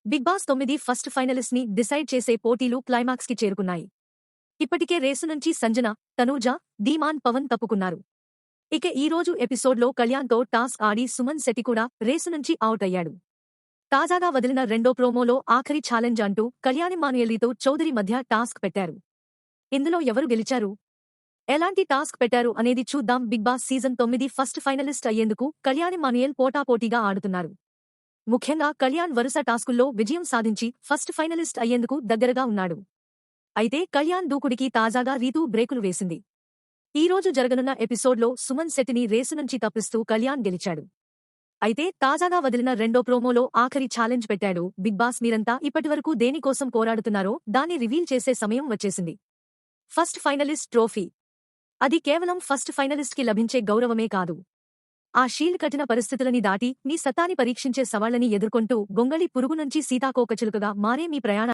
Big boss 9 first finalist ని decide చేసే పోటీలు క్లైమాక్స్ కి చేరుకున్నాయి. ఇప్పటికే రేసు నుంచి సంజన, తనూజ, ధీమాన్ పవన్ తప్పుకున్నారు. ఇక ఈ రోజు ఎపిసోడ్లో కళ్యాణ్తో టాస్క్ ఆడి సుమన్ శెట్టి కూడా రేసు నుంచి అవుట్ అయ్యాడు. తాజాగా వదిలిన రెండో ప్రోమోలో ఆఖరి ఛాలెంజ్ అంటూ కళ్యాణ్ మానుయలితో చౌదరి మధ్య టాస్క్ పెట్టారు. ఇందులో ఎవరు గెలిచారు, ఎలాంటి టాస్క్ పెట్టారు అనేది చూద్దాం. Big boss season 9 first finalist అయ్యేందుకు కళ్యాణ్ మానుయల్ పోటాపోటీగా ఆడుతున్నారు. ముఖ్యంగా కళ్యాణ్ వరుస టాస్కుల్లో విజయం సాధించి ఫస్ట్ ఫైనలిస్ట్ అయ్యేందుకు దగ్గరగా ఉన్నాడు. అయితే కళ్యాణ్ దూకుడికి తాజాగా రీతూ బ్రేకులు వేసింది. ఈ రోజు జరగనున్న ఎపిసోడ్లో సుమన్ శెట్టిని రేసు నుంచి తప్పిస్తూ కళ్యాణ్ గెలిచాడు. అయితే తాజాగా వదిలిన రెండో ప్రోమోలో ఆఖరి ఛాలెంజ్ పెట్టాడు. బిగ్ బాస్ మీరంతా ఇప్పటివరకు దేనికోసం పోరాడుతున్నారో దాన్ని రివీల్ చేసే సమయం వచ్చేసింది. First finalist trophy. అది కేవలం ఫస్ట్ ఫైనలిస్ట్ కి లభించే గౌరవమే కాదు, ఆ షీల్డ్ కఠిన పరిస్థితులని దాటి మీ సత్తాని పరీక్షించే సవాళ్లని ఎదుర్కొంటూ గొంగళి పురుగు నుంచి సీతాకోకచిలుకగా మారే మీ ప్రయాణాన్ని